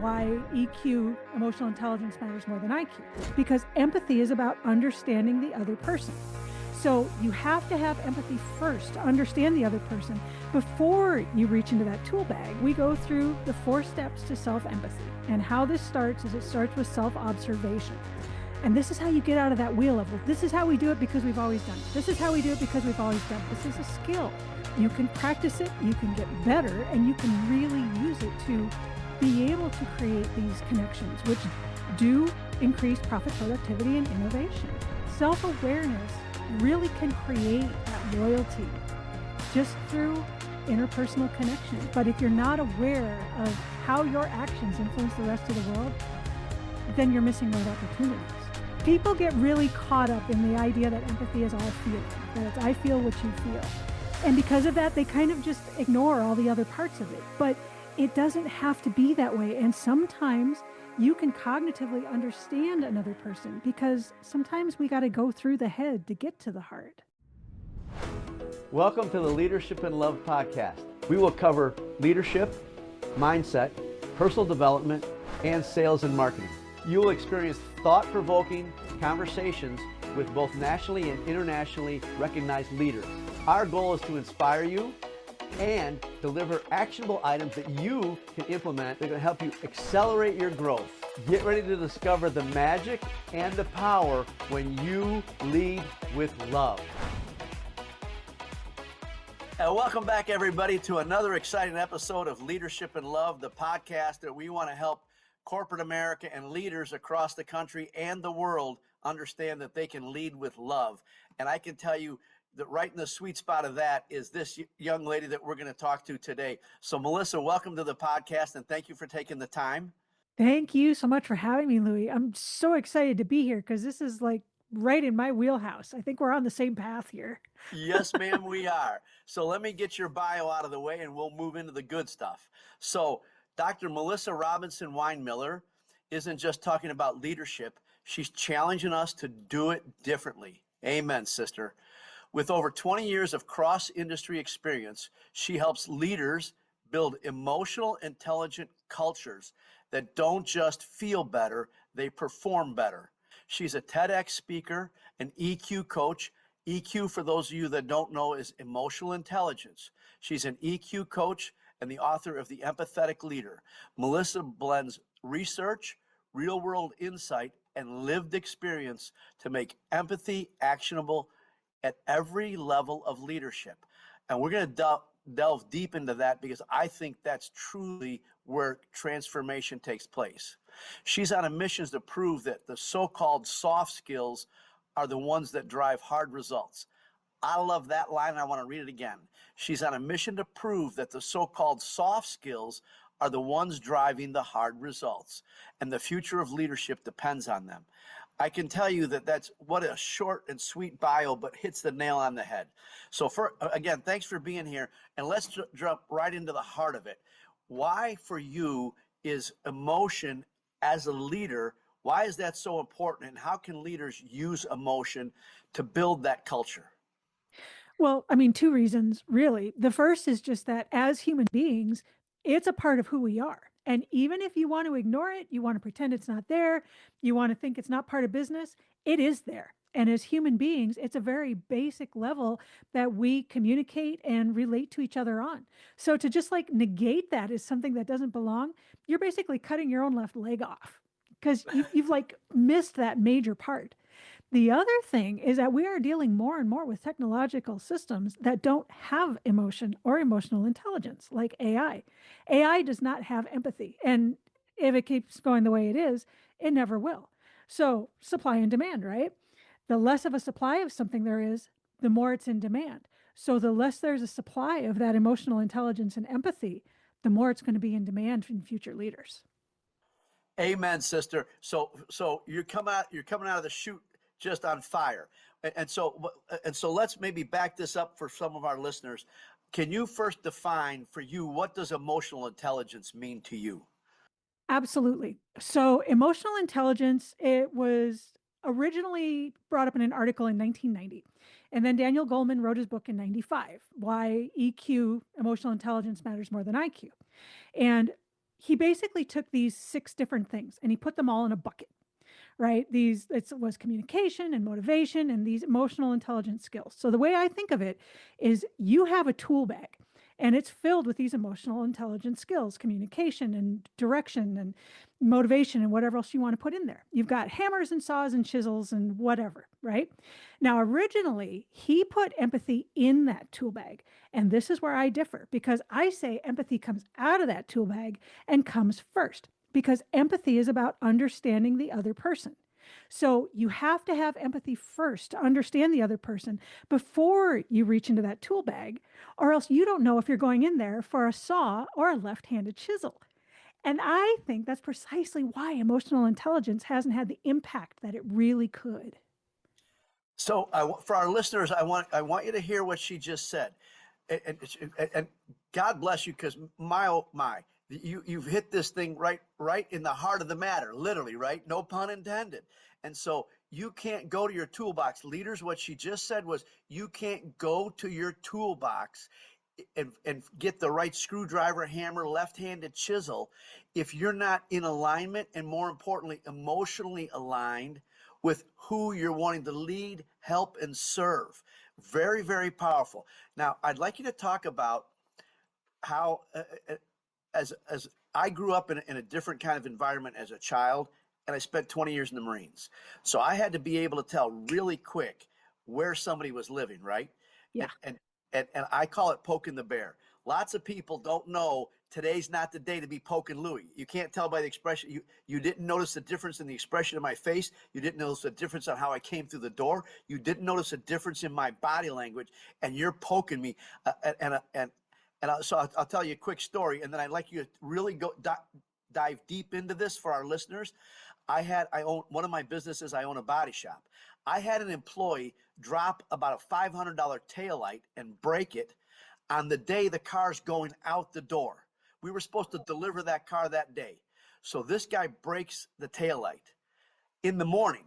why EQ, emotional intelligence, matters more than IQ. Because empathy is about understanding the other person. So you have to have empathy first to understand the other person before you reach into that tool bag. We go through the 4 steps to self-empathy. And how this starts is it starts with self-observation. And this is how you get out of that wheel of, well, this is how we do it because we've always done it. This is how we do it because we've always done it. This is a skill. You can practice it, you can get better, and you can really use it to be able to create these connections, which do increase profit, productivity, and innovation. Self-awareness really can create that loyalty just through interpersonal connection. But if you're not aware of how your actions influence the rest of the world, then you're missing those opportunities. People get really caught up in the idea that empathy is all feeling, that it's I feel what you feel. And because of that, they kind of just ignore all the other parts of it. But it doesn't have to be that way. And sometimes you can cognitively understand another person because sometimes we got to go through the head to get to the heart. Welcome to the Leadership and Love podcast. We will cover leadership, mindset, personal development, and sales and marketing. You will experience thought-provoking conversations with both nationally and internationally recognized leaders. Our goal is to inspire you and deliver actionable items that you can implement that are going to help you accelerate your growth. Get ready to discover the magic and the power when you lead with love. And welcome back, everybody, to another exciting episode of Leadership and Love, the podcast that we want to help corporate America and leaders across the country and the world understand that they can lead with love. And I can tell you that right in the sweet spot of that is this young lady that we're going to talk to today. So Melissa, welcome to the podcast and thank you for taking the time. Thank you so much for having me, Louie. I'm so excited to be here because this is like right in my wheelhouse. I think we're on the same path here. Yes, ma'am, we are. So let me get your bio out of the way and we'll move into the good stuff. So Dr. Melissa Robinson Weinmiller isn't just talking about leadership. She's challenging us to do it differently. Amen, sister. With over 20 years of cross-industry experience, she helps leaders build emotional, intelligent cultures that don't just feel better, they perform better. She's a TEDx speaker, an EQ coach. EQ, for those of you that don't know, is emotional intelligence. She's an EQ coach and the author of The Empathetic Leader. Melissa blends research, real-world insight, and lived experience to make empathy actionable at every level of leadership. And we're going to delve deep into that because I think that's truly where transformation takes place. She's on a mission to prove that the so-called soft skills are the ones that drive hard results. I love that line and I want to read it again. She's on a mission to prove that the so-called soft skills are the ones driving the hard results, and the future of leadership depends on them. I can tell you that that's what a short and sweet bio, but hits the nail on the head. So again, thanks for being here, and let's jump right into the heart of it. Why for you is emotion as a leader, why is that so important, and how can leaders use emotion to build that culture? Well, I mean, 2 reasons, really. The first is just that as human beings, it's a part of who we are. And even if you want to ignore it, you want to pretend it's not there, you want to think it's not part of business, it is there. And as human beings, it's a very basic level that we communicate and relate to each other on. So to just like negate that as something that doesn't belong, you're basically cutting your own left leg off because you've like missed that major part. The other thing is that we are dealing more and more with technological systems that don't have emotion or emotional intelligence, like AI. AI does not have empathy. And if it keeps going the way it is, it never will. So supply and demand, right? The less of a supply of something there is, the more it's in demand. So the less there's a supply of that emotional intelligence and empathy, the more it's going to be in demand from future leaders. Amen, sister. So you're coming out of the chute just on fire. And so let's maybe back this up for some of our listeners. Can you first define for you, what does emotional intelligence mean to you? Absolutely. So emotional intelligence, it was originally brought up in an article in 1990. And then Daniel Goleman wrote his book in 95, Why EQ, Emotional Intelligence Matters More Than IQ. And he basically took these 6 different things and he put them all in a bucket, right? It was communication and motivation and these emotional intelligence skills. So the way I think of it is you have a tool bag and it's filled with these emotional intelligence skills, communication and direction and motivation and whatever else you want to put in there. You've got hammers and saws and chisels and whatever, right? Now, originally, he put empathy in that tool bag. And this is where I differ because I say empathy comes out of that tool bag and comes first because empathy is about understanding the other person. So you have to have empathy first to understand the other person before you reach into that tool bag, or else you don't know if you're going in there for a saw or a left-handed chisel. And I think that's precisely why emotional intelligence hasn't had the impact that it really could. So for our listeners, I want you to hear what she just said, and God bless you, because oh my, you've hit this thing right in the heart of the matter, literally, right? No pun intended. And so you can't go to your toolbox. Leaders, what she just said was you can't go to your toolbox and get the right screwdriver, hammer, left-handed chisel if you're not in alignment and, more importantly, emotionally aligned with who you're wanting to lead, help, and serve. Very, very powerful. Now, I'd like you to talk about how, as I grew up in a different kind of environment as a child, and I spent 20 years in the Marines. So I had to be able to tell really quick where somebody was living, right? Yeah. And I call it poking the bear. Lots of people don't know today's not the day to be poking Louie. You can't tell by the expression. You didn't notice the difference in the expression of my face. You didn't notice the difference on how I came through the door. You didn't notice a difference in my body language, and you're poking me. So I'll tell you a quick story, and then I'd like you to really dive deep into this for our listeners. I own one of my businesses. I own a body shop. I had an employee drop about a $500 taillight and break it on the day the car's going out the door. We were supposed to deliver that car that day. So this guy breaks the taillight. In the morning,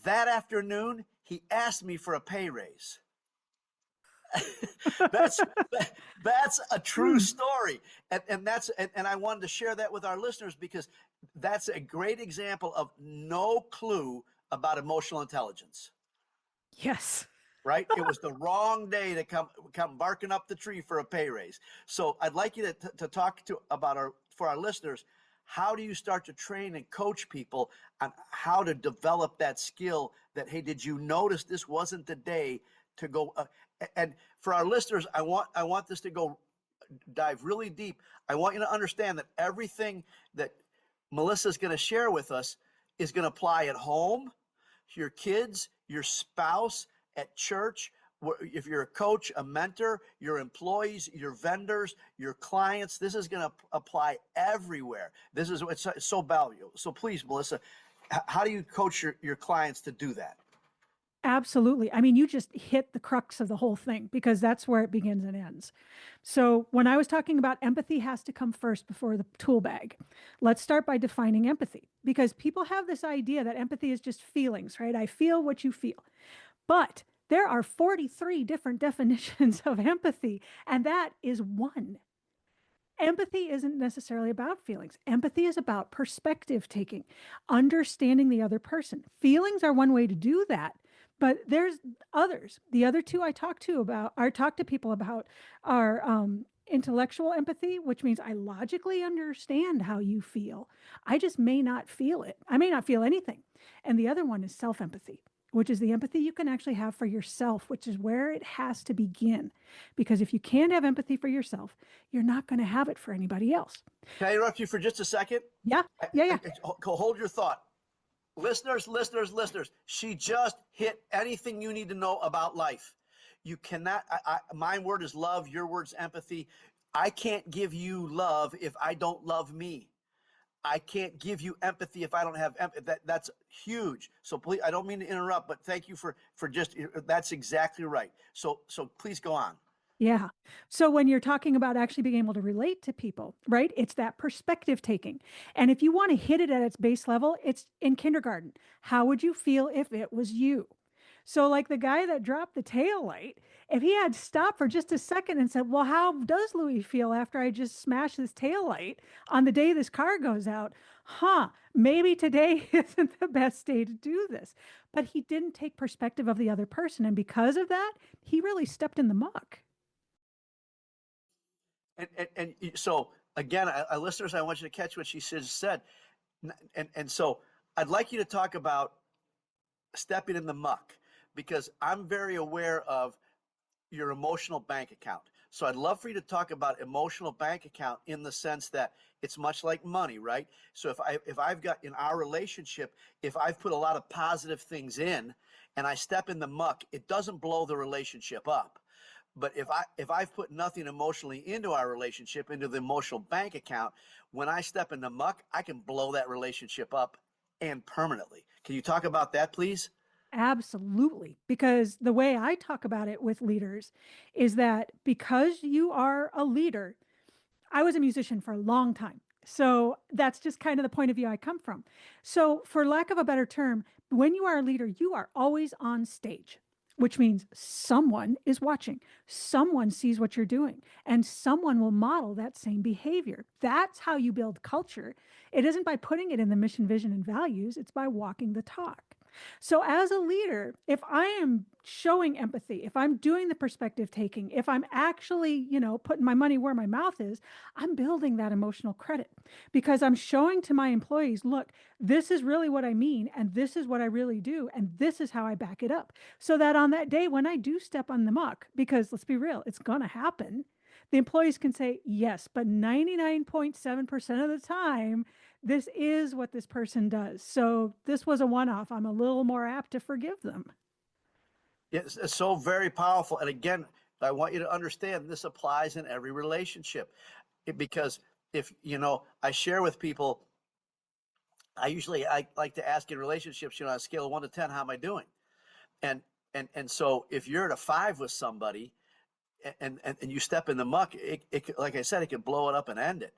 that afternoon, he asked me for a pay raise. that's a true story. And I wanted to share that with our listeners because that's a great example of no clue about emotional intelligence. Yes. Right? It was the wrong day to come barking up the tree for a pay raise. So I'd like you to talk about for our listeners, how do you start to train and coach people on how to develop that skill that, hey, did you notice this wasn't the day to go? And for our listeners, I want this to dive really deep. I want you to understand that everything that Melissa is going to share with us is going to apply at home, your kids, your spouse, at church, if you're a coach, a mentor, your employees, your vendors, your clients. This is going to apply everywhere. It's so valuable. So please, Melissa, how do you coach your clients to do that? Absolutely. I mean, you just hit the crux of the whole thing because that's where it begins and ends. So when I was talking about empathy has to come first before the tool bag, let's start by defining empathy because people have this idea that empathy is just feelings, right? I feel what you feel. But there are 43 different definitions of empathy, and that is one. Empathy isn't necessarily about feelings. Empathy is about perspective taking, understanding the other person. Feelings are one way to do that, but there's others. The other two I talk to people about are intellectual empathy, which means I logically understand how you feel. I just may not feel it. I may not feel anything. And the other one is self-empathy, which is the empathy you can actually have for yourself, which is where it has to begin. Because if you can't have empathy for yourself, you're not going to have it for anybody else. Can I interrupt you for just a second? Yeah. Hold your thought. Listeners, she just hit anything you need to know about life. You cannot, my word is love, your word's empathy. I can't give you love if I don't love me. I can't give you empathy if I don't have empathy. That's huge. So please, I don't mean to interrupt, but thank you for just, that's exactly right. So please go on. Yeah. So when you're talking about actually being able to relate to people, right? It's that perspective taking. And if you want to hit it at its base level, it's in kindergarten. How would you feel if it was you? So, like the guy that dropped the tail light, if he had stopped for just a second and said, well, how does Louis feel after I just smashed this tail light on the day this car goes out? Maybe today isn't the best day to do this. But he didn't take perspective of the other person. And because of that, he really stepped in the muck. And so again, listeners, I want you to catch what she said. And so I'd like you to talk about stepping in the muck, because I'm very aware of your emotional bank account. So I'd love for you to talk about emotional bank account in the sense that it's much like money, right? So if I've got in our relationship, if I've put a lot of positive things in and I step in the muck, it doesn't blow the relationship up. But if I've put nothing emotionally into our relationship, into the emotional bank account, when I step in the muck, I can blow that relationship up, and permanently. Can you talk about that, please? Absolutely. Because the way I talk about it with leaders is that because you are a leader, I was a musician for a long time. So that's just kind of the point of view I come from. So, for lack of a better term, when you are a leader, you are always on stage, which means someone is watching, someone sees what you're doing, and someone will model that same behavior. That's how you build culture. It isn't by putting it in the mission, vision, and values, it's by walking the talk. So, as a leader, if I am showing empathy, if I'm doing the perspective taking, if I'm actually, putting my money where my mouth is, I'm building that emotional credit because I'm showing to my employees, look, this is really what I mean, and this is what I really do, and this is how I back it up. So that on that day when I do step on the muck, because let's be real, it's going to happen, the employees can say, yes, but 99.7% of the time, this is what this person does. So this was a one-off. I'm a little more apt to forgive them. It's so very powerful. And again, I want you to understand this applies in every relationship. Because if, I share with people, I like to ask in relationships, on a scale of 1 to 10, how am I doing? And so if you're at a 5 with somebody and you step in the muck, like I said, it can blow it up and end it.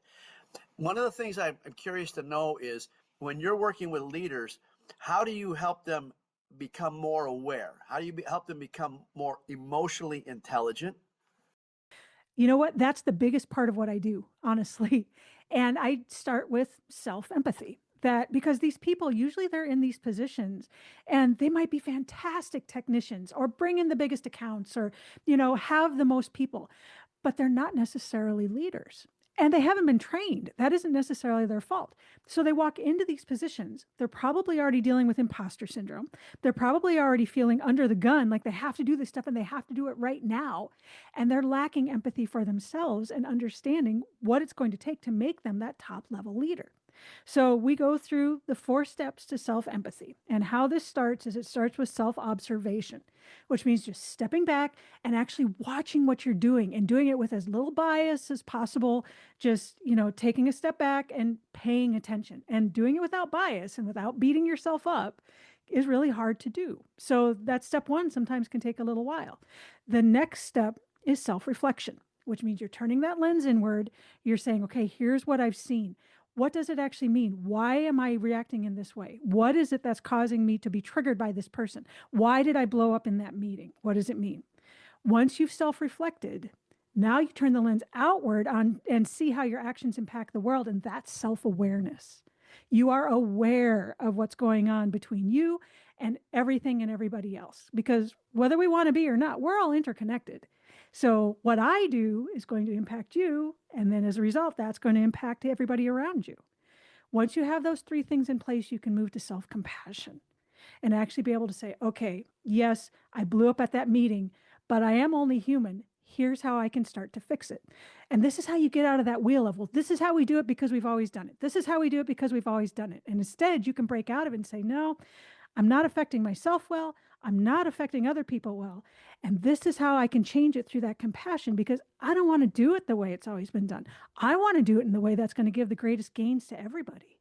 One of the things I'm curious to know is when you're working with leaders, how do you help them become more aware? How do you help them become more emotionally intelligent? You know what? That's the biggest part of what I do, honestly. And I start with self-empathy. That because these people usually they're in these positions and they might be fantastic technicians or bring in the biggest accounts or have the most people, but they're not necessarily leaders. And they haven't been trained. That isn't necessarily their fault. So they walk into these positions. They're probably already dealing with imposter syndrome. They're probably already feeling under the gun, like they have to do this stuff and they have to do it right now. And they're lacking empathy for themselves and understanding what it's going to take to make them that top level leader. So we go through the 4 steps to self-empathy. And how this starts is it starts with self-observation, which means just stepping back and actually watching what you're doing and doing it with as little bias as possible. Just, taking a step back and paying attention and doing it without bias and without beating yourself up is really hard to do. So that step 1 sometimes can take a little while. The next step is self-reflection, which means you're turning that lens inward. You're saying, okay, here's what I've seen. What does it actually mean? Why am I reacting in this way? What is it that's causing me to be triggered by this person? Why did I blow up in that meeting? What does it mean? Once you've self-reflected, now you turn the lens outward on and see how your actions impact the world, and that's self-awareness. You are aware of what's going on between you and everything and everybody else, because whether we want to be or not, we're all interconnected. So what I do is going to impact you, and then as a result, that's going to impact everybody around you. Once you have those 3 things in place, you can move to self-compassion and actually be able to say, okay, yes, I blew up at that meeting, but I am only human. Here's how I can start to fix it. And this is how you get out of that wheel of, well, this is how we do it because we've always done it. This is how we do it because we've always done it. And instead, you can break out of it and say, no, I'm not affecting myself well. I'm not affecting other people well. And this is how I can change it through that compassion, because I don't want to do it the way it's always been done. I want to do it in the way that's going to give the greatest gains to everybody.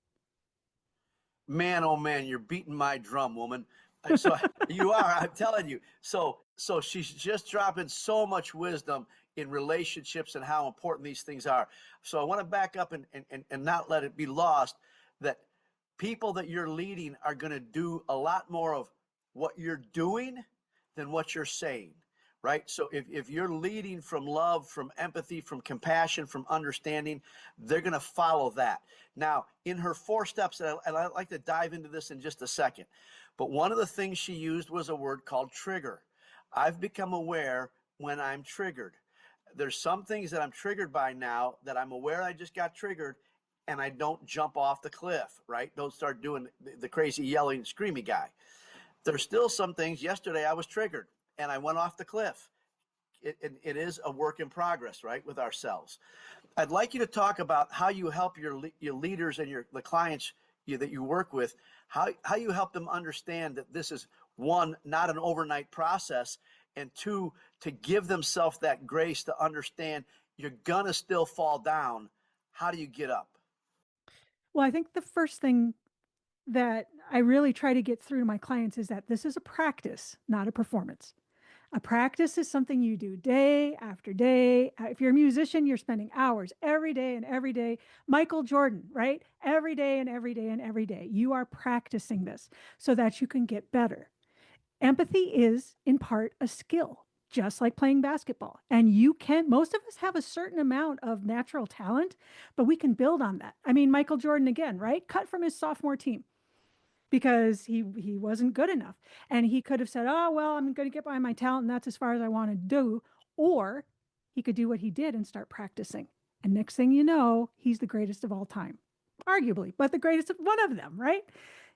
Man, oh man, you're beating my drum, woman. So you are, I'm telling you. So she's just dropping so much wisdom in relationships and how important these things are. So I want to back up and not let it be lost that people that you're leading are going to do a lot more of what you're doing than what you're saying, right? So if you're leading from love, from empathy, from compassion, from understanding, they're going to follow that. Now, in her 4 steps, and I'd like to dive into this in just a second, but one of the things she used was a word called trigger. I've become aware when I'm triggered. There's some things that I'm triggered by now that I'm aware I just got triggered, and I don't jump off the cliff, right? Don't start doing the crazy yelling, screamy guy. There's still some things. Yesterday I was triggered and I went off the cliff. It is a work in progress, right, with ourselves. I'd like you to talk about how you help your leaders and the clients that you work with, how you help them understand that this is, 1, not an overnight process, and 2, to give themselves that grace to understand you're going to still fall down. How do you get up? Well, I think the first thing that I really try to get through to my clients is that this is a practice, not a performance. A practice is something you do day after day. If you're a musician, you're spending hours every day and every day. Michael Jordan, right? Every day and every day and every day. You are practicing this so that you can get better. Empathy is in part a skill, just like playing basketball. And most of us have a certain amount of natural talent, but we can build on that. I mean, Michael Jordan again, right? Cut from his sophomore team because he wasn't good enough. And he could have said, oh, well, I'm going to get by my talent and that's as far as I want to do. Or he could do what he did and start practicing. And next thing you know, he's the greatest of all time, arguably, but the greatest of one of them, right?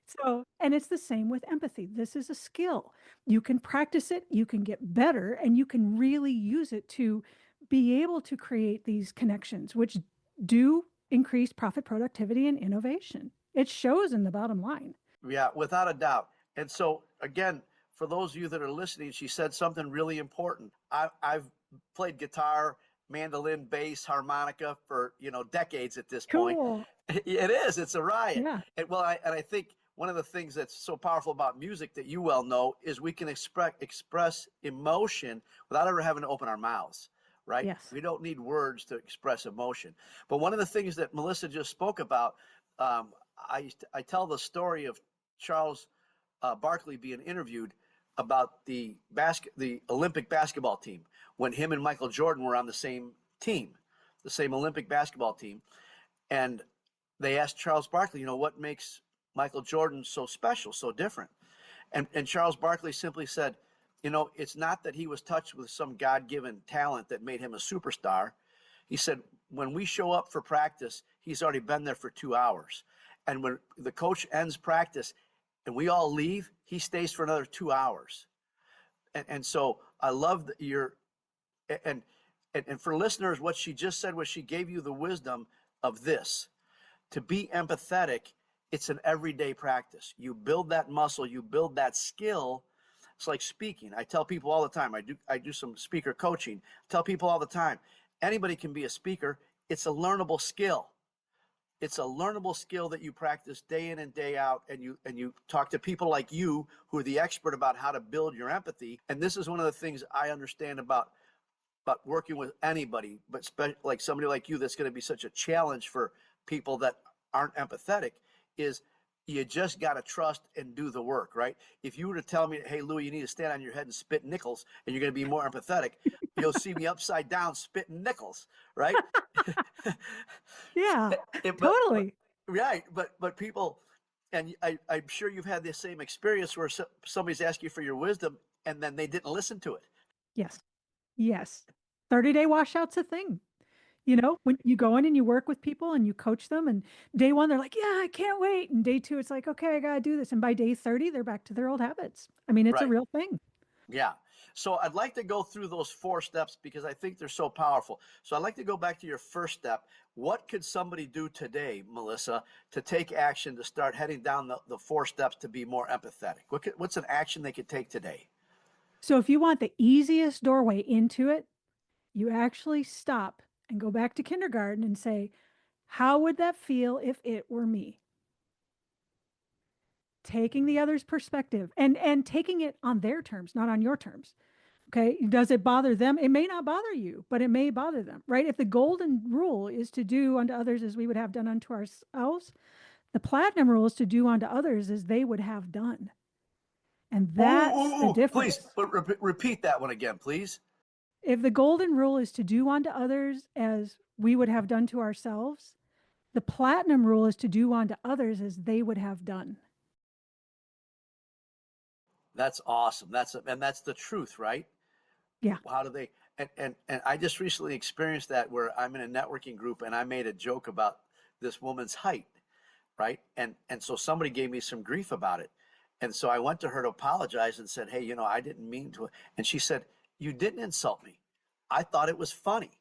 So, and it's the same with empathy. This is a skill. You can practice it, you can get better, and you can really use it to be able to create these connections, which do increase profit, productivity, and innovation. It shows in the bottom line. Yeah, without a doubt. And so, again, for those of you that are listening, she said something really important. I've played guitar, mandolin, bass, harmonica for decades at this point. Cool. It is. It's a riot. Yeah. And I think one of the things that's so powerful about music that you well know is we can express emotion without ever having to open our mouths, right? Yes. We don't need words to express emotion. But one of the things that Melissa just spoke about, I tell the story of Charles Barkley being interviewed about the Olympic basketball team when him and Michael Jordan were on the same team, the same Olympic basketball team. And they asked Charles Barkley, what makes Michael Jordan so special, so different? And Charles Barkley simply said, it's not that he was touched with some God-given talent that made him a superstar. He said, when we show up for practice, he's already been there for 2 hours. And when the coach ends practice and we all leave, he stays for another 2 hours. And so I love and for listeners, what she just said was she gave you the wisdom of this. To be empathetic, it's an everyday practice. You build that muscle, you build that skill. It's like speaking. I tell people all the time, I do some speaker coaching. I tell people all the time, anybody can be a speaker. It's a learnable skill. It's a learnable skill that you practice day in and day out, and you talk to people like you who are the expert about how to build your empathy. And this is one of the things I understand about working with anybody, but like somebody like you that's going to be such a challenge for people that aren't empathetic, is you just got to trust and do the work, right? If you were to tell me, hey, Louie, you need to stand on your head and spit nickels and you're going to be more empathetic, you'll see me upside down spitting nickels, right? Yeah, totally. Right. But people, and I'm sure you've had the same experience where somebody's asked you for your wisdom and then they didn't listen to it. Yes. Yes. 30-day washout's a thing. When you go in and you work with people and you coach them, and day 1, they're like, yeah, I can't wait. And day 2, it's like, okay, I got to do this. And by day 30, they're back to their old habits. I mean, it's a real thing. Yeah. So I'd like to go through those 4 steps because I think they're so powerful. So I'd like to go back to your first step. What could somebody do today, Melissa, to take action to start heading down the 4 steps to be more empathetic? What's an action they could take today? So if you want the easiest doorway into it, you actually stop and go back to kindergarten and say, how would that feel if it were me? Taking the other's perspective and taking it on their terms, not on your terms. Okay. Does it bother them? It may not bother you, but it may bother them, right? If the golden rule is to do unto others as we would have done unto ourselves, the platinum rule is to do unto others as they would have done. And Ooh, that's ooh, the ooh, please, difference. but repeat that one again, please. If the golden rule is to do unto others as we would have done to ourselves, the platinum rule is to do unto others as they would have done. That's awesome. That's the truth, right? Yeah. How do they, and I just recently experienced that where I'm in a networking group and I made a joke about this woman's height, right? And so somebody gave me some grief about it. And so I went to her to apologize and said, "Hey, I didn't mean to." And she said, "You didn't insult me. I thought it was funny."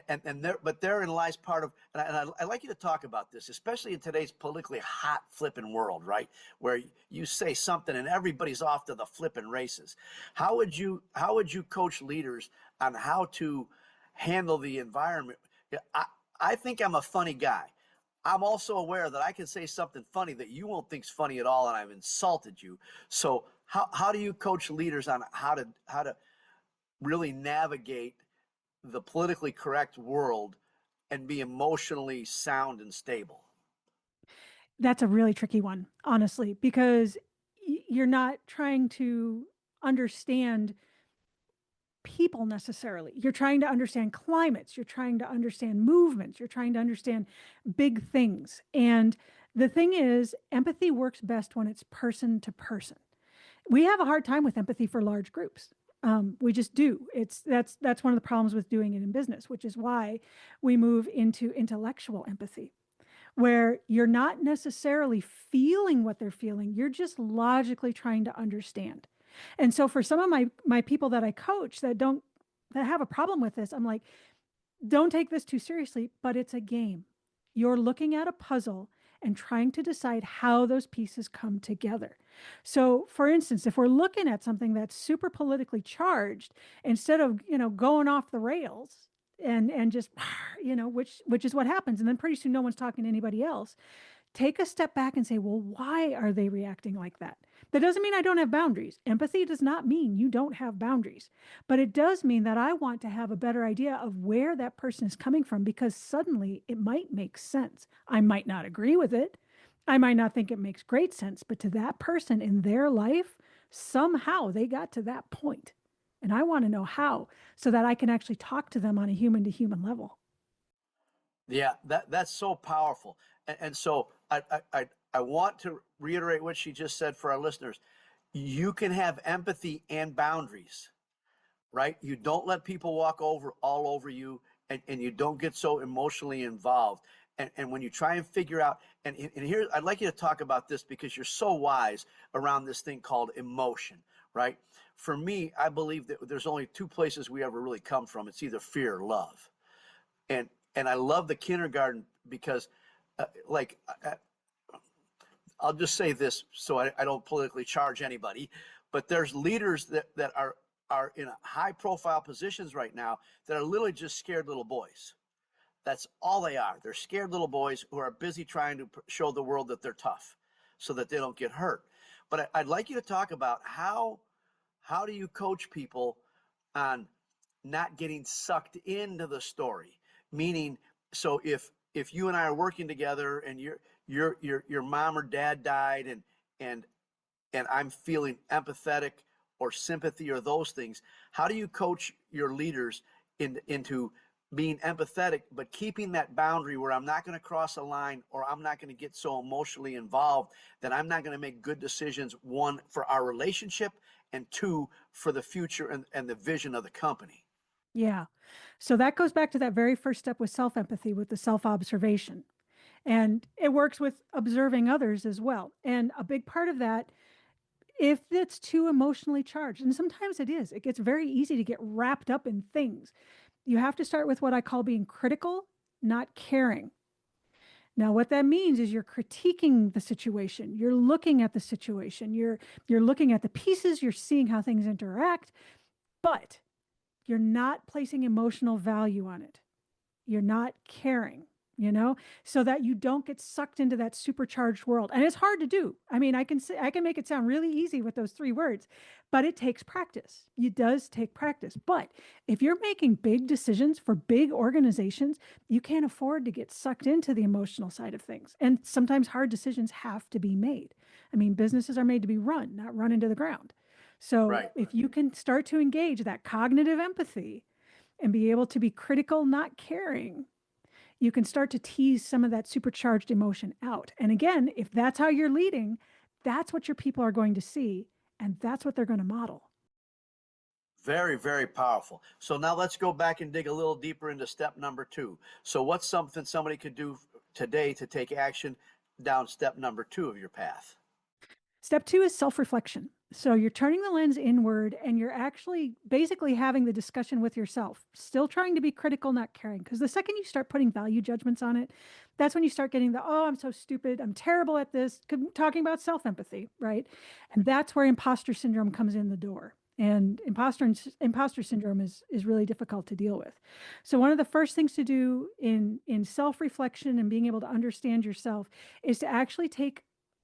And there, but therein lies part of, I'd like you to talk about this, especially in today's politically hot flipping world, right? Where you say something and everybody's off to the flipping races. How would you coach leaders on how to handle the environment? Yeah, I think I'm a funny guy. I'm also aware that I can say something funny that you won't think's funny at all, and I've insulted you. So how do you coach leaders on how to really navigate the politically correct world and be emotionally sound and stable? That's a really tricky one, honestly, because you're not trying to understand people necessarily. You're trying to understand climates, you're trying to understand movements, you're trying to understand big things. And the thing is, empathy works best when it's person to person. We have a hard time with empathy for large groups. We just do. That's one of the problems with doing it in business, which is why we move into intellectual empathy, where you're not necessarily feeling what they're feeling. You're just logically trying to understand. And so for some of my people that I coach that have a problem with this, I'm like, don't take this too seriously, but it's a game. You're looking at a puzzle and trying to decide how those pieces come together. So, for instance, if we're looking at something that's super politically charged, instead of, going off the rails and just, which is what happens, and then pretty soon no one's talking to anybody else, take a step back and say, well, why are they reacting like that? That doesn't mean I don't have boundaries. Empathy does not mean you don't have boundaries, but it does mean that I want to have a better idea of where that person is coming from, because suddenly it might make sense. I might not agree with it. I might not think it makes great sense, but to that person in their life, somehow they got to that point. And I want to know how, so that I can actually talk to them on a human to human level. Yeah, that's so powerful. And so I want to reiterate what she just said for our listeners. You can have empathy and boundaries, right? You don't let people walk over all over you, and you don't get so emotionally involved. And when you try and figure out, and here, I'd like you to talk about this because you're so wise around this thing called emotion, right? For me, I believe that there's only two places we ever really come from. It's either fear or love. And I love the kindergarten because, like, I'll just say this so I don't politically charge anybody, but there's leaders that are in high profile positions right now that are literally just scared little boys. That's all they are. They're scared little boys who are busy trying to show the world that they're tough so that they don't get hurt. But I'd like you to talk about how do you coach people on not getting sucked into the story? Meaning, so if you and I are working together and your mom or dad died, and and I'm feeling empathetic or sympathy or those things, how do you coach your leaders into being empathetic, but keeping that boundary where I'm not going to cross a line, or I'm not going to get so emotionally involved that I'm not going to make good decisions, one, for our relationship, and two, for the future and the vision of the company? Yeah. So that goes back to that very first step with self empathy, with the self observation. And it works with observing others as well. And a big part of that, if it's too emotionally charged, and sometimes it is, it gets very easy to get wrapped up in things. You have to start with what I call being critical, not caring. Now, what that means is you're critiquing the situation. You're looking at the situation. You're looking at the pieces. You're seeing how things interact, but you're not placing emotional value on it. You're not caring. so that you don't get sucked into that supercharged world. And it's hard to do. I mean, I can make it sound really easy with those 3 words, but it takes practice. It does take practice. But if you're making big decisions for big organizations, you can't afford to get sucked into the emotional side of things. And sometimes hard decisions have to be made. I mean, businesses are made to be run, not run into the ground. So Right. if you can start to engage that cognitive empathy and be able to be critical, not caring, you can start to tease some of that supercharged emotion out. And again, if that's how you're leading, that's what your people are going to see, and that's what they're going to model. Very, very powerful. So now let's go back and dig a little deeper into step number 2. So what's something somebody could do today to take action down step number 2 of your path? Step 2 is self-reflection. So you're turning the lens inward and you're actually basically having the discussion with yourself, still trying to be critical, not caring. Because the second you start putting value judgments on it, that's when you start getting oh, I'm so stupid, I'm terrible at this, talking about self-empathy, right? And that's where imposter syndrome comes in the door. And imposter syndrome is really difficult to deal with. So one of the first things to do in self-reflection and being able to understand yourself is to actually take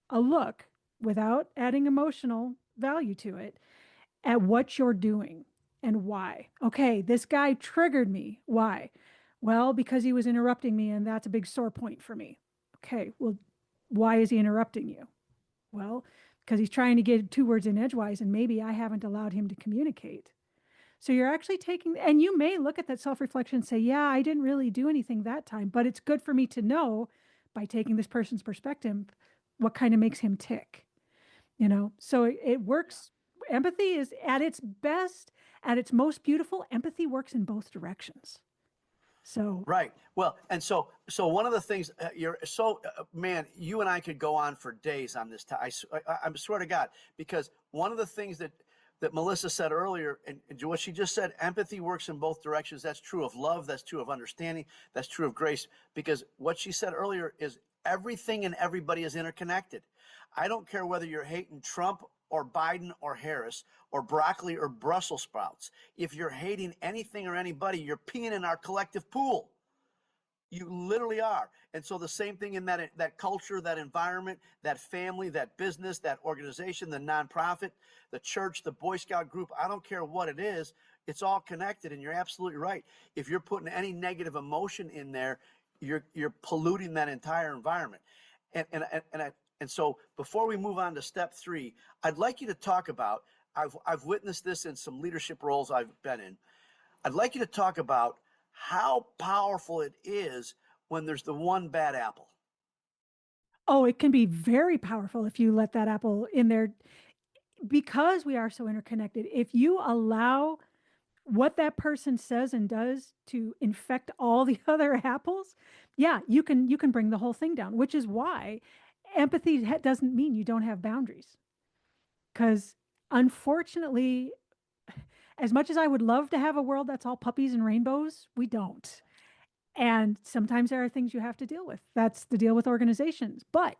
a look without adding emotional value to it at what you're doing and why. Okay, this guy triggered me. Why? Well, because he was interrupting me, and that's a big sore point for me. Okay, well, why is he interrupting you? Well, because he's trying to get 2 words in edgewise, and maybe I haven't allowed him to communicate. So you're actually taking, and you may look at that self-reflection and say, yeah, I didn't really do anything that time, but it's good for me to know by taking this person's perspective, what kind of makes him tick. So it works. Empathy is at its best, at its most beautiful. Empathy works in both directions. So Right. Well, and so one of the things man, you and I could go on for days on this. I swear to God, because one of the things that Melissa said earlier, and what she just said, empathy works in both directions. That's true of love. That's true of understanding. That's true of grace. Because what she said earlier is everything and everybody is interconnected. I don't care whether you're hating Trump or Biden or Harris or broccoli or Brussels sprouts. If you're hating anything or anybody, you're peeing in our collective pool. You literally are. And so the same thing in that culture, that environment, that family, that business, that organization, the nonprofit, the church, the Boy Scout group, I don't care what it is, it's all connected. And you're absolutely right. If you're putting any negative emotion in there, you're polluting that entire environment. And so before we move on to step 3, I'd like you to talk about, I've witnessed this in some leadership roles I've been in. I'd like you to talk about how powerful it is when there's the one bad apple. oh, it can be very powerful if you let that apple in there, because we are so interconnected. If you allow what that person says and does to infect all the other apples, yeah, you can bring the whole thing down, which is why empathy doesn't mean you don't have boundaries. Because unfortunately, as much as I would love to have a world that's all puppies and rainbows, we don't. And sometimes there are things you have to deal with. That's the deal with organizations. But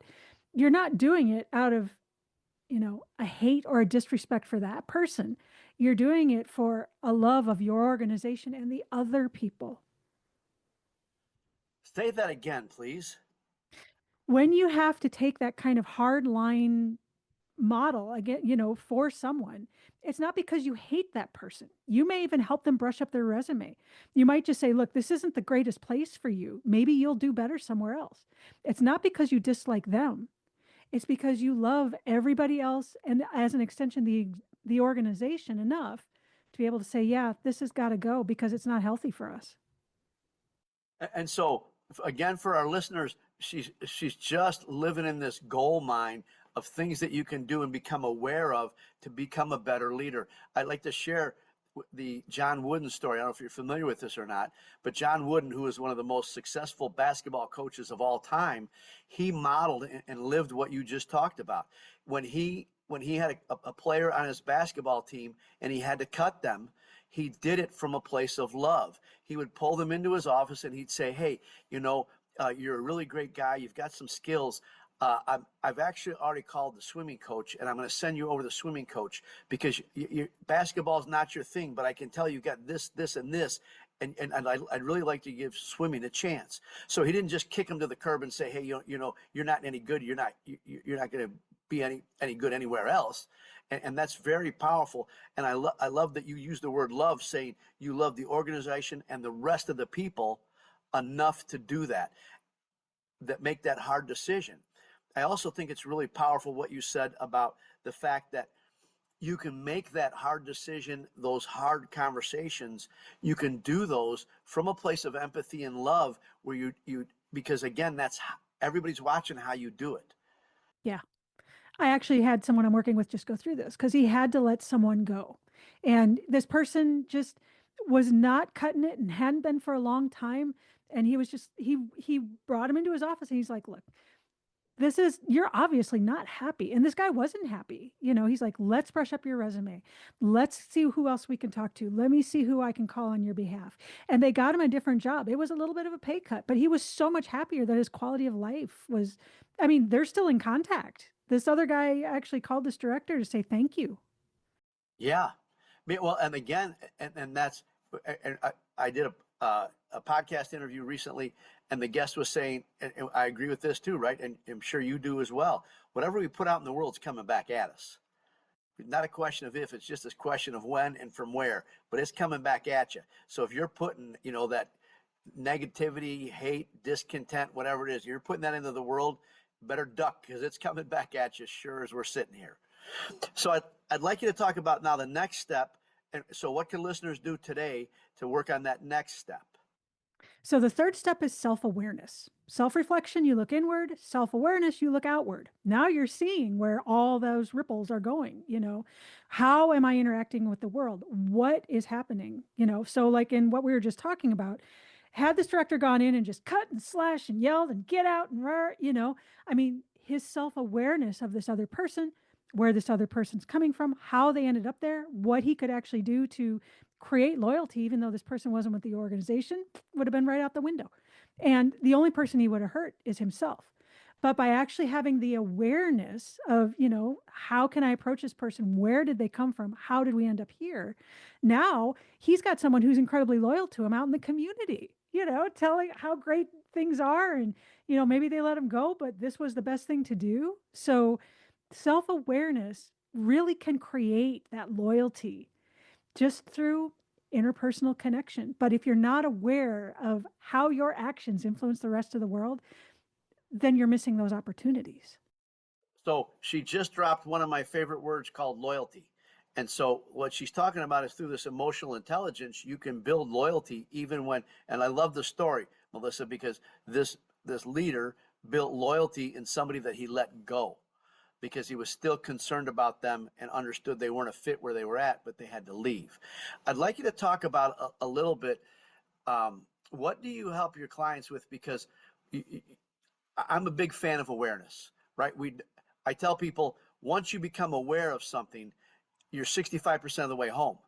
you're not doing it out of, a hate or a disrespect for that person. You're doing it for a love of your organization and the other people. Say that again, please. When you have to take that kind of hard line model again, for someone, it's not because you hate that person. You may even help them brush up their resume. You might just say, look, this isn't the greatest place for you. Maybe you'll do better somewhere else. It's not because you dislike them. It's because you love everybody else, and as an extension, the organization enough to be able to say, yeah, this has got to go because it's not healthy for us. And so again, for our listeners, she's just living in this gold mine of things that you can do and become aware of to become a better leader. I'd like to share the John Wooden story. I don't know if you're familiar with this or not, but John Wooden, who is one of the most successful basketball coaches of all time, he modeled and lived what you just talked about. When he had a player on his basketball team and he had to cut them, he did it from a place of love. He would pull them into his office and he'd say, hey, you're a really great guy. You've got some skills. I've actually already called the swimming coach, and I'm going to send you over the swimming coach because basketball is not your thing, but I can tell you got this, and this, I'd really like to give swimming a chance. So he didn't just kick him to the curb and say, hey, you're not any good. You're not going to be any good anywhere else. And that's very powerful. And I love that you use the word love, saying you love the organization and the rest of the people enough to do that make that hard decision. I also think it's really powerful what you said about the fact that you can make that hard decision, those hard conversations, you can do those from a place of empathy and love where you because again, that's everybody's watching how you do it. Yeah. I actually had someone I'm working with just go through this because he had to let someone go. And this person just was not cutting it and hadn't been for a long time. And he was just, he brought him into his office and he's like, look, you're obviously not happy. And this guy wasn't happy. He's like, let's brush up your resume. Let's see who else we can talk to. Let me see who I can call on your behalf. And they got him a different job. It was a little bit of a pay cut, but he was so much happier that his quality of life was, I mean, they're still in contact. This other guy actually called this director to say thank you. Yeah. Well, and again, and that's, and I did a podcast interview recently, and the guest was saying, and I agree with this too, right? And I'm sure you do as well. Whatever we put out in the world is coming back at us. It's not a question of if, it's just a question of when and from where, but it's coming back at you. So if you're putting, that negativity, hate, discontent, whatever it is, you're putting that into the world, better duck because it's coming back at you sure as we're sitting here. So I'd like you to talk about now the next step. And so what can listeners do today to work on that next step? So the third step is self-awareness. Self-reflection, you look inward. Self-awareness, you look outward. Now you're seeing where all those ripples are going. How am I interacting with the world? What is happening? So like in what we were just talking about, had this director gone in and just cut and slash and yelled and get out and I mean, his self-awareness of this other person, where this other person's coming from, how they ended up there, what he could actually do to create loyalty, even though this person wasn't with the organization, would have been right out the window. And the only person he would have hurt is himself. But by actually having the awareness of, how can I approach this person? Where did they come from? How did we end up here? Now he's got someone who's incredibly loyal to him out in the community, telling how great things are. And, maybe they let him go, but this was the best thing to do. So self-awareness really can create that loyalty just through interpersonal connection. But if you're not aware of how your actions influence the rest of the world, then you're missing those opportunities. So she just dropped one of my favorite words called loyalty. And so what she's talking about is through this emotional intelligence, you can build loyalty even when, and I love the story, Melissa, because this leader built loyalty in somebody that he let go because he was still concerned about them and understood they weren't a fit where they were at, but they had to leave. I'd like you to talk about a little bit, what do you help your clients with? Because I'm a big fan of awareness, right? I tell people, once you become aware of something, you're 65% of the way home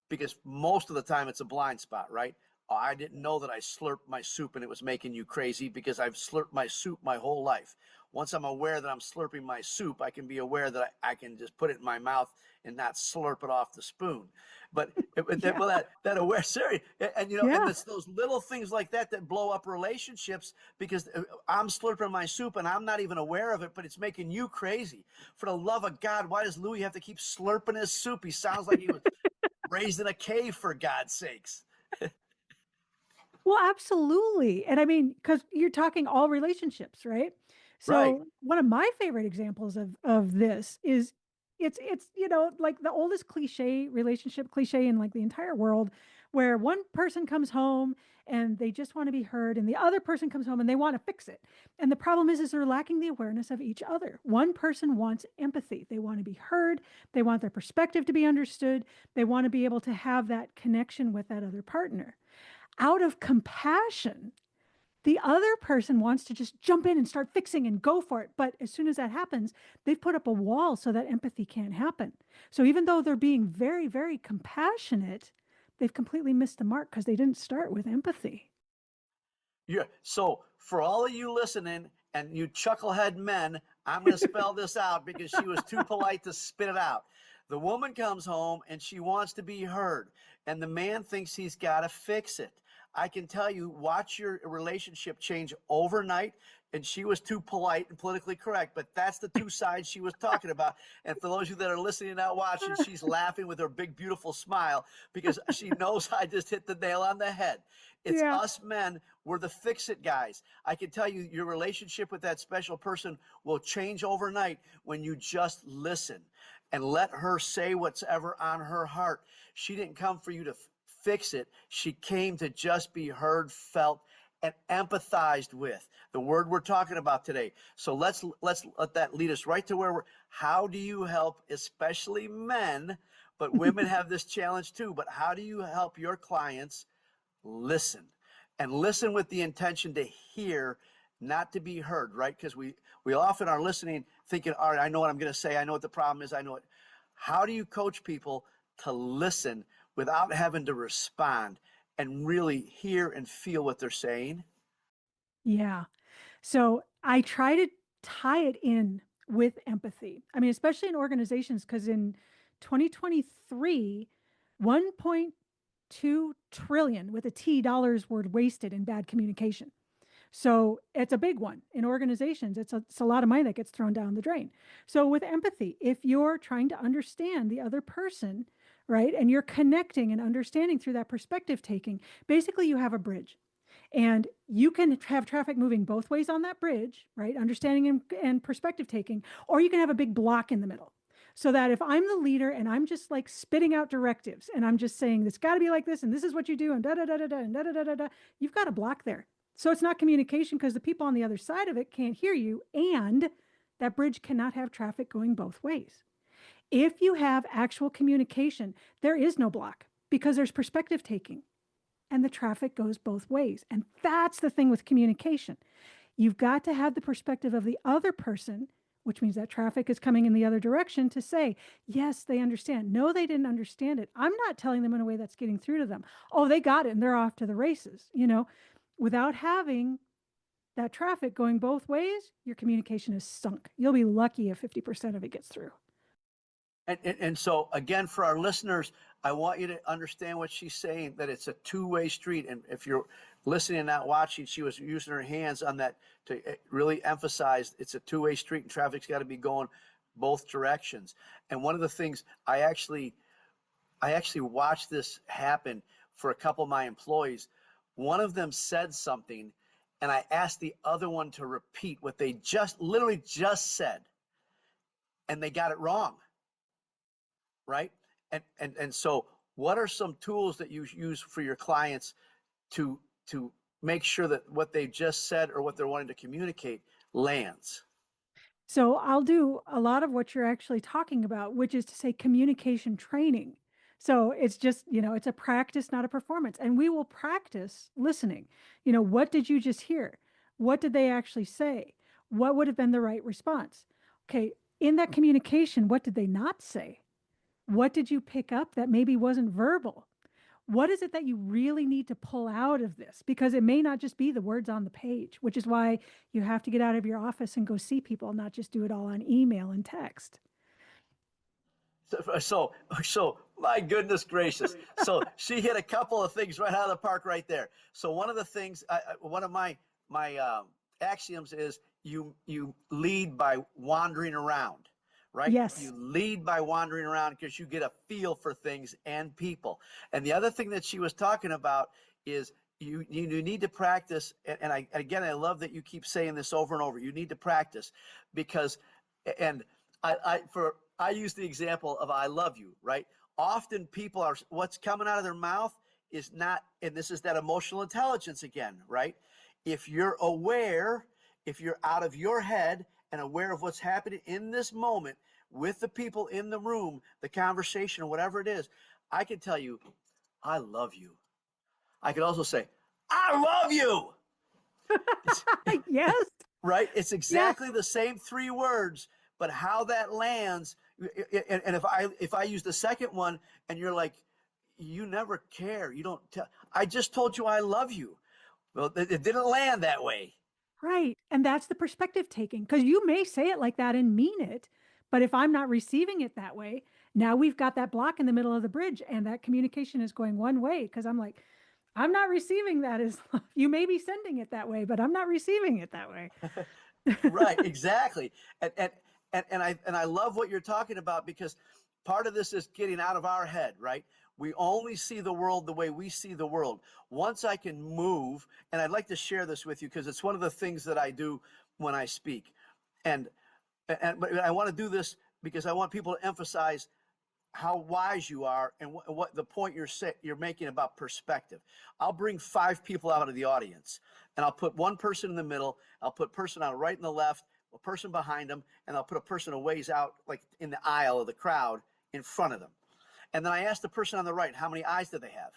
because most of the time it's a blind spot, right? Oh, I didn't know that I slurped my soup and it was making you crazy because I've slurped my soup my whole life. Once I'm aware that I'm slurping my soup, I can be aware that I can just put it in my mouth and not slurp it off the spoon. But yeah. that aware, serious, and yeah. And it's those little things like that blow up relationships because I'm slurping my soup and I'm not even aware of it, but it's making you crazy. For the love of God, why does Louie have to keep slurping his soup? He sounds like he was raised in a cave, for God's sakes. Well, absolutely. And I mean, because you're talking all relationships, right? So right. One of my favorite examples of this is it's like the oldest relationship cliche in like the entire world, where one person comes home and they just want to be heard, and the other person comes home and they want to fix it. And the problem is they're lacking the awareness of each other. One person wants empathy. They want to be heard. They want their perspective to be understood. They want to be able to have that connection with that other partner. Out of compassion, the other person wants to just jump in and start fixing and go for it. But as soon as that happens, they've put up a wall so that empathy can't happen. So even though they're being very, very compassionate, they've completely missed the mark because they didn't start with empathy. Yeah. So for all of you listening and you chucklehead men, I'm going to spell this out because she was too polite to spit it out. The woman comes home and she wants to be heard, and the man thinks he's got to fix it. I can tell you, watch your relationship change overnight. And she was too polite and politically correct, but that's the two sides she was talking about. And for those of you that are listening and not watching, she's laughing with her big, beautiful smile because she knows I just hit the nail on the head. It's Yeah. us men, we're the fix-it guys. I can tell you, your relationship with that special person will change overnight when you just listen and let her say what's ever on her heart. She didn't come for you to fix it. She came to just be heard, felt, and empathized with, the word we're talking about today. So let's let that lead us right to where we're. How do you help, especially men, but women have this challenge too, but how do you help your clients listen, and listen with the intention to hear, not to be heard, right? Because we often are listening thinking, all right, I know what I'm going to say, I know what the problem is, I know it. How do you coach people to listen without having to respond and really hear and feel what they're saying? Yeah. So I try to tie it in with empathy. I mean, especially in organizations, because in 2023, 1.2 trillion with a T dollars were wasted in bad communication. So it's a big one in organizations. It's a lot of money that gets thrown down the drain. So with empathy, if you're trying to understand the other person, right, and you're connecting and understanding through that perspective taking, basically you have a bridge. And you can have traffic moving both ways on that bridge, right? Understanding and perspective taking, or you can have a big block in the middle. So that if I'm the leader and I'm just like spitting out directives and I'm just saying, it's got to be like this, and this is what you do, and da da da da da, and da da da da da, you've got a block there. So it's not communication because the people on the other side of it can't hear you. And that bridge cannot have traffic going both ways. If you have actual communication, there is no block because there's perspective taking and the traffic goes both ways. And that's the thing with communication. You've got to have the perspective of the other person, which means that traffic is coming in the other direction, to say, yes, they understand. No, they didn't understand it. I'm not telling them in a way that's getting through to them. Oh, they got it and they're off to the races. Without having that traffic going both ways, your communication is sunk. You'll be lucky if 50% of it gets through. And so, again, for our listeners, I want you to understand what she's saying, that it's a two-way street. And if you're listening and not watching, she was using her hands on that to really emphasize it's a two-way street and traffic's got to be going both directions. And one of the things I actually watched this happen for a couple of my employees. One of them said something, and I asked the other one to repeat what they literally just said, and they got it wrong. Right? And so what are some tools that you use for your clients to make sure that what they just said or what they're wanting to communicate lands? So I'll do a lot of what you're actually talking about, which is to say communication training. So it's just, it's a practice, not a performance. And we will practice listening. What did you just hear? What did they actually say? What would have been the right response? Okay, in that communication, what did they not say? What did you pick up that maybe wasn't verbal? What is it that you really need to pull out of this? Because it may not just be the words on the page, which is why you have to get out of your office and go see people, not just do it all on email and text. So my goodness gracious. So she hit a couple of things right out of the park right there. So one of the things, one of my axioms is you lead by wandering around. Right? Yes. You lead by wandering around because you get a feel for things and people. And the other thing that she was talking about is you need to practice. And I love that you keep saying this over and over. You need to practice because, and I use the example of I love you, right? Often people are, what's coming out of their mouth is not, and this is that emotional intelligence again, right? If you're aware, if you're out of your head and aware of what's happening in this moment with the people in the room, the conversation, or whatever it is, I can tell you, I love you. I could also say, I love you. Yes. Right? It's exactly the same three words, but how that lands. And if I use the second one and you're like, you never care. You don't tell. I just told you I love you. Well, it didn't land that way. Right. And that's the perspective taking, because you may say it like that and mean it, but if I'm not receiving it that way, Now we've got that block in the middle of the bridge, and that communication is going one way because I'm like, I'm not receiving that as love. You may be sending it that way, but I'm not receiving it that way. Right, exactly. And I love what you're talking about, because part of this is getting out of our head, right? We only see the world the way we see the world. Once I can move, and I'd like to share this with you because it's one of the things that I do when I speak. But I want to do this because I want people to emphasize how wise you are and what the point you're making about perspective. I'll bring 5 people out of the audience, and I'll put one person in the middle. I'll put a person on the right and the left, a person behind them, and I'll put a person a ways out, like in the aisle of the crowd, in front of them. And then I ask the person on the right, how many eyes do they have?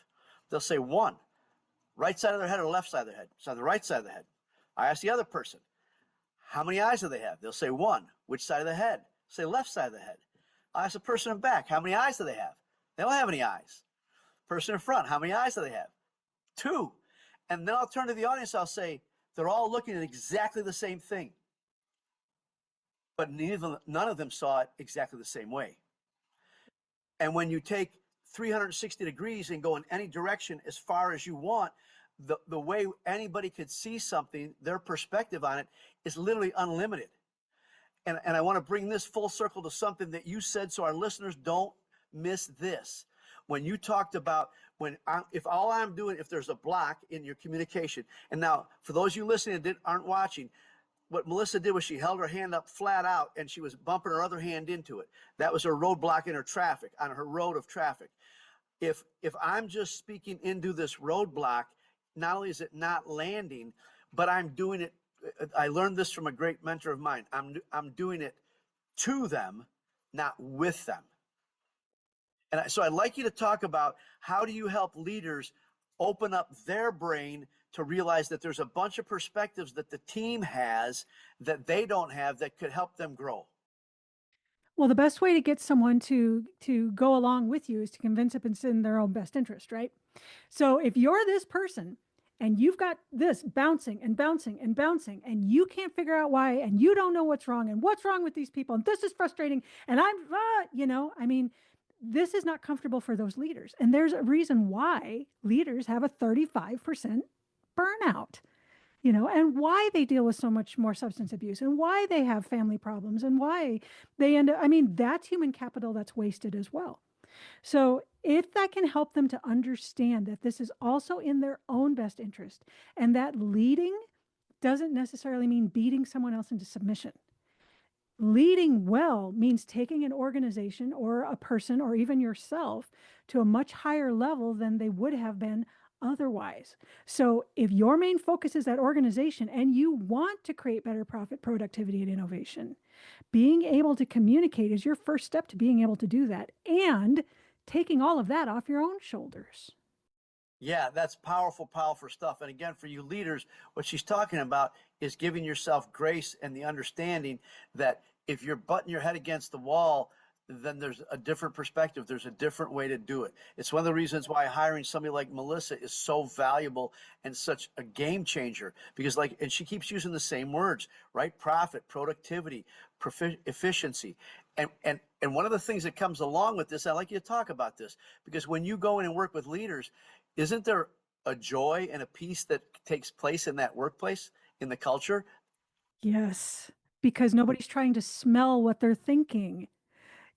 They'll say 1. Right side of their head or left side of their head? It's on the right side of the head. I ask the other person, how many eyes do they have? They'll say 1. Which side of the head? Say left side of the head. I ask the person in back, how many eyes do they have? They don't have any eyes. Person in front, how many eyes do they have? 2. And then I'll turn to the audience, I'll say, they're all looking at exactly the same thing. But none of them saw it exactly the same way. And when you take 360 degrees and go in any direction as far as you want, the way anybody could see something, their perspective on it, is literally unlimited. And I want to bring this full circle to something that you said so our listeners don't miss this. When you talked about if there's a block in your communication, and now for those of you listening that aren't watching, what Melissa did was she held her hand up flat out and she was bumping her other hand into it. That was her roadblock in her traffic, on her road of traffic. If I'm just speaking into this roadblock, not only is it not landing, but I'm doing it. I learned this from a great mentor of mine. I'm doing it to them, not with them. And so I'd like you to talk about how do you help leaders open up their brain to realize that there's a bunch of perspectives that the team has that they don't have that could help them grow. Well, the best way to get someone to go along with you is to convince them it's in their own best interest, right? So if you're this person and you've got this bouncing and bouncing and bouncing, and you can't figure out why, and you don't know what's wrong, and what's wrong with these people, and this is frustrating, and this is not comfortable for those leaders. And there's a reason why leaders have a 35% burnout. And why they deal with so much more substance abuse, and why they have family problems, and why they end up, that's human capital that's wasted as well. So if that can help them to understand that this is also in their own best interest, and that leading doesn't necessarily mean beating someone else into submission. Leading well means taking an organization or a person or even yourself to a much higher level than they would have been otherwise. So if your main focus is that organization and you want to create better profit, productivity, and innovation, being able to communicate is your first step to being able to do that, and taking all of that off your own shoulders. Yeah, that's powerful, powerful stuff. And again, for you leaders, what she's talking about is giving yourself grace and the understanding that if you're butting your head against the wall, then there's a different perspective. There's a different way to do it. It's one of the reasons why hiring somebody like Melissa is so valuable and such a game changer, because and she keeps using the same words, right? Profit, productivity, efficiency. And one of the things that comes along with this, I'd like you to talk about this, because when you go in and work with leaders, isn't there a joy and a peace that takes place in that workplace, in the culture? Yes, because nobody's trying to smell what they're thinking.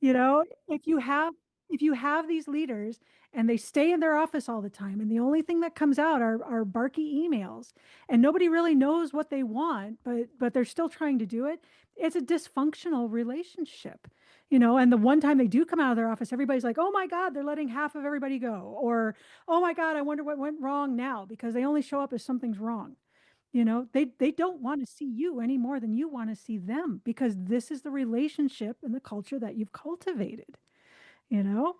If you have these leaders and they stay in their office all the time, and the only thing that comes out are barky emails, and nobody really knows what they want, but they're still trying to do it, it's a dysfunctional relationship. And the one time they do come out of their office, everybody's like, oh my God, they're letting half of everybody go. Or, oh my God, I wonder what went wrong now, because they only show up if something's wrong. They don't want to see you any more than you want to see them, because this is the relationship and the culture that you've cultivated.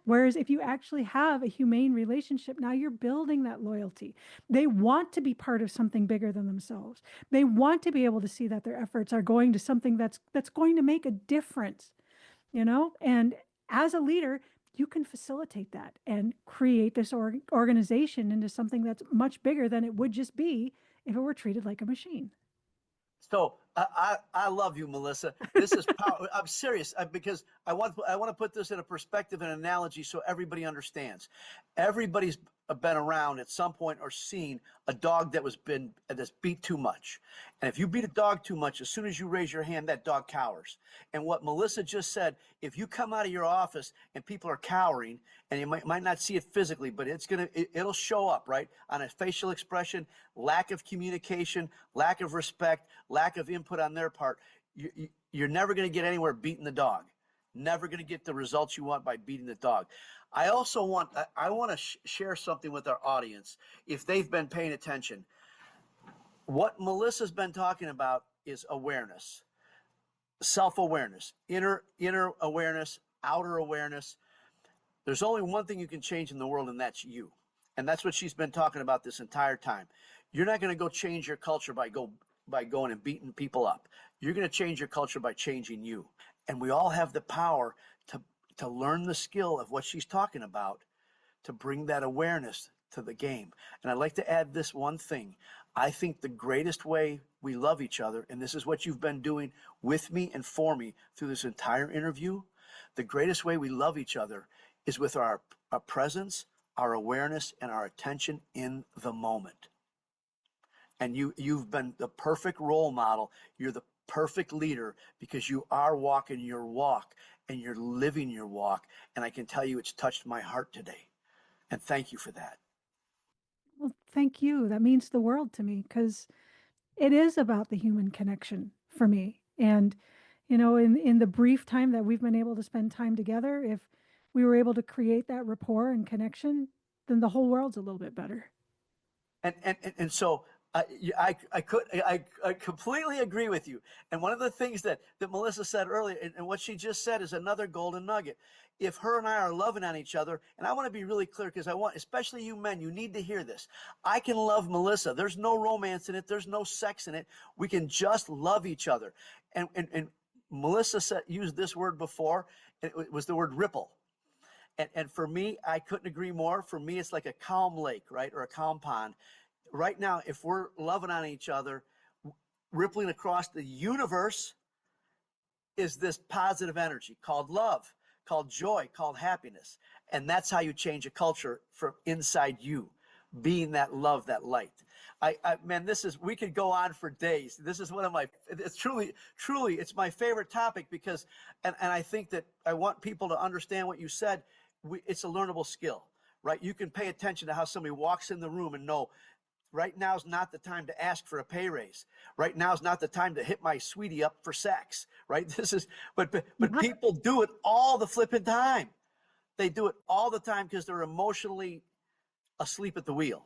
Whereas if you actually have a humane relationship, now you're building that loyalty. They want to be part of something bigger than themselves. They want to be able to see that their efforts are going to something that's going to make a difference. And as a leader, you can facilitate that and create this organization into something that's much bigger than it would just be if it were treated like a machine. So I love you, Melissa. This is power. I'm serious because I want to put this in a perspective and analogy so everybody understands. Everybody's been around at some point or seen a dog that's beat too much. And if you beat a dog too much, as soon as you raise your hand, that dog cowers. And what Melissa just said, if you come out of your office and people are cowering, and you might not see it physically, but it'll show up, right? On a facial expression, lack of communication, lack of respect, lack of input on their part. You're never going to get anywhere beating the dog. Never going to get the results you want by beating the dog. I also want to share something with our audience if they've been paying attention. What Melissa's been talking about is awareness, self-awareness, inner awareness, outer awareness. There's only one thing you can change in the world, and that's you. And that's what she's been talking about this entire time. You're not going to go change your culture by going and beating people up. You're going to change your culture by changing you. And we all have the power to learn the skill of what she's talking about, to bring that awareness to the game. And I'd like to add this one thing. I think the greatest way we love each other, and this is what you've been doing with me and for me through this entire interview, the greatest way we love each other is with our presence, our awareness, and our attention in the moment. And you've been the perfect role model. You're the perfect leader because you are walking your walk and you're living your walk. And I can tell you it's touched my heart today. And thank you for that. Well, thank you. That means the world to me because it is about the human connection for me. And, in the brief time that we've been able to spend time together, if we were able to create that rapport and connection, then the whole world's a little bit better. And so I completely agree with you. And one of the things that Melissa said earlier, and what she just said is another golden nugget. If her and I are loving on each other, and I want to be really clear because especially you men, you need to hear this. I can love Melissa. There's no romance in it. There's no sex in it. We can just love each other. And Melissa used this word before. It was the word ripple. And for me, I couldn't agree more. For me, it's like a calm lake, right? Or a calm pond. Right now, if we're loving on each other, rippling across the universe is this positive energy called love, called joy, called happiness. And that's how you change a culture from inside you, being that love, that light. Man, we could go on for days. This is it's truly, it's my favorite topic because, and I think that I want people to understand what you said. It's a learnable skill, right? You can pay attention to how somebody walks in the room and know, right now is not the time to ask for a pay raise. Right now is not the time to hit my sweetie up for sex, right? But people do it all the flipping time. They do it all the time because they're emotionally asleep at the wheel.